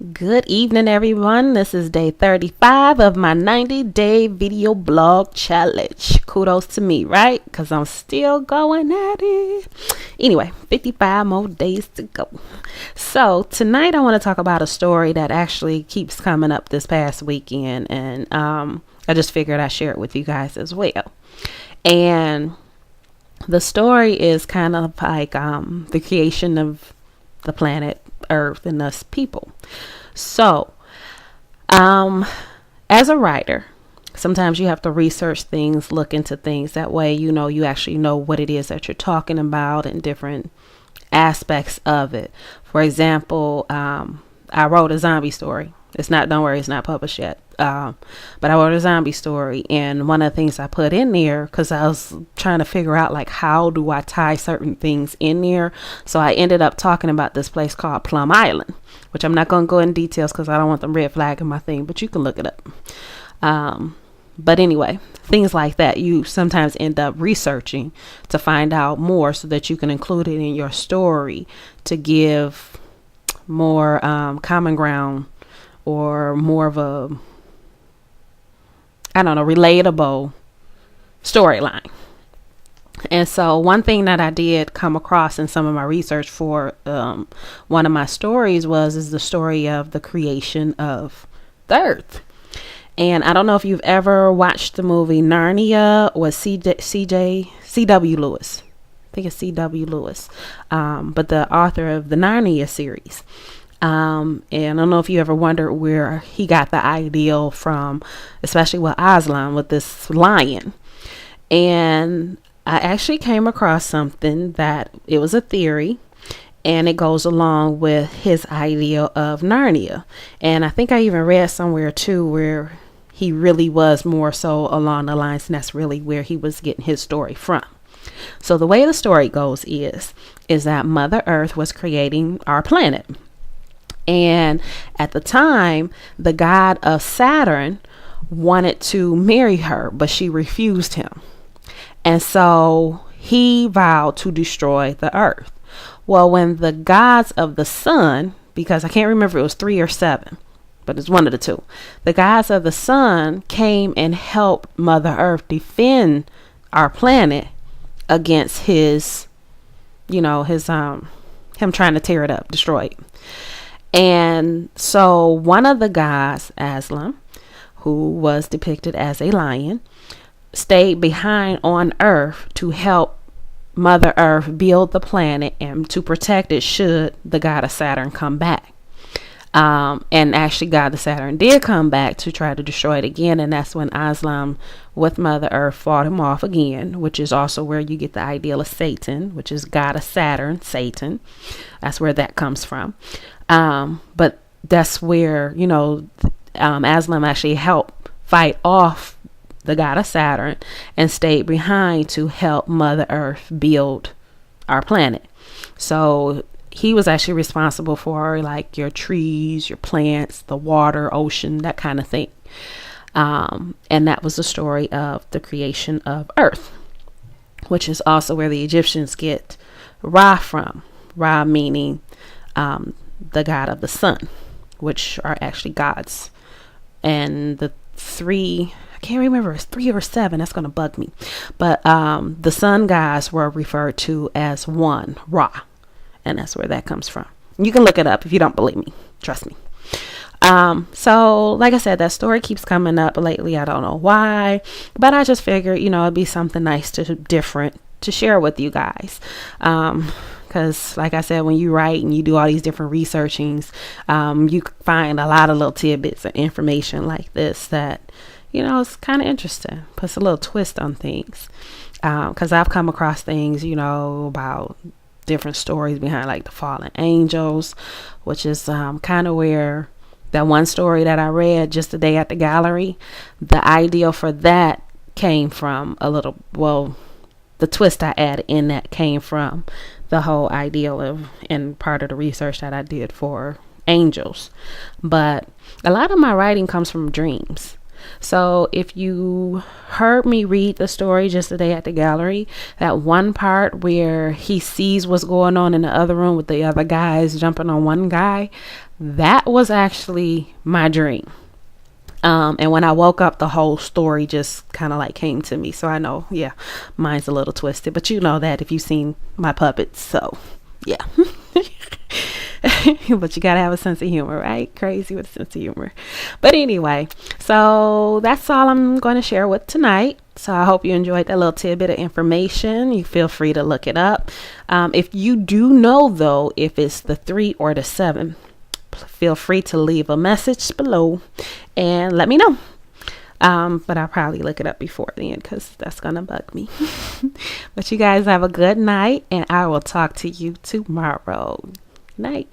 Good evening, everyone. This is day 35 of my 90-day video blog challenge. Kudos to me, right? Because I'm still going at it. Anyway, 55 more days to go. So tonight I want to talk about a story that actually keeps coming up this past weekend. And I just figured I'd share it with you guys as well. And the story is kind of like the creation of the planet Earth and us people. So, as a writer, sometimes you have to research things, look into things. That way, you actually know what it is that you're talking about and different aspects of it. For example, I wrote a zombie story. Don't worry, it's not published yet. But I wrote a zombie story, and one of the things I put in there, because I was trying to figure out like how do I tie certain things in there. So I ended up talking about this place called Plum Island, which I'm not going to go in details because I don't want them red flagging my thing, but you can look it up. But anyway, things like that, you sometimes end up researching to find out more so that you can include it in your story to give more common ground or more of a, relatable storyline. And so one thing that I did come across in some of my research for one of my stories is the story of the creation of the earth. And I don't know if you've ever watched the movie Narnia with C.W. Lewis. I think it's C.W. Lewis, but the author of the Narnia series. And I don't know if you ever wondered where he got the ideal from, especially with Aslan, with this lion. And I actually came across something that it was a theory, and it goes along with his idea of Narnia. And I think I even read somewhere too where he really was more so along the lines, and that's really where he was getting his story from. So the way the story goes is that Mother Earth was creating our planet. And at the time, the god of Saturn wanted to marry her, but she refused him. And so he vowed to destroy the earth. Well, when the gods of the sun, because I can't remember if it was 3 or 7, but it's one of the two, the gods of the sun came and helped Mother Earth defend our planet against his, him trying to tear it up, destroy it. And so one of the gods, Aslan, who was depicted as a lion, stayed behind on Earth to help Mother Earth build the planet and to protect it should the god of Saturn come back. And actually God of Saturn did come back to try to destroy it again. And that's when Aslan with Mother Earth fought him off again, which is also where you get the idea of Satan, which is god of Saturn, Satan. That's where that comes from. But that's where, Aslan actually helped fight off the god of Saturn and stayed behind to help Mother Earth build our planet. So he was actually responsible for like your trees, your plants, the water, ocean, that kind of thing. And that was the story of the creation of Earth, which is also where the Egyptians get Ra from. Ra meaning the god of the sun, which are actually gods. And the 3, I can't remember, it's 3 or 7, that's going to bug me. But the sun gods were referred to as one, Ra. And that's where that comes from. You can look it up if you don't believe me. Trust me. So like I said, that story keeps coming up lately. I don't know why, but I just figured, it'd be something nice different to share with you guys. Because like I said, when you write and you do all these different researchings, you find a lot of little tidbits of information like this that, it's kind of interesting. Puts a little twist on things. Because I've come across things, about different stories behind like the fallen angels, which is kind of where that one story that I read just the day at the gallery, the idea for that came from the twist I added in that came from the whole ideal of, and part of the research that I did for angels. But a lot of my writing comes from dreams. So if you heard me read the story just today at the gallery, that one part where he sees what's going on in the other room with the other guys jumping on one guy, that was actually my dream. And when I woke up, the whole story just kind of like came to me. So I know, yeah, mine's a little twisted, but you know that if you've seen my puppets. So yeah. But you gotta have a sense of humor, right? Crazy with a sense of humor. But anyway, so that's all I'm going to share with tonight. So I hope you enjoyed that little tidbit of information. You feel free to look it up. If you do know, though, if it's the 3 or the 7, feel free to leave a message below and let me know. But I'll probably look it up before the end because that's gonna bug me. But you guys have a good night, and I will talk to you tomorrow. Good night.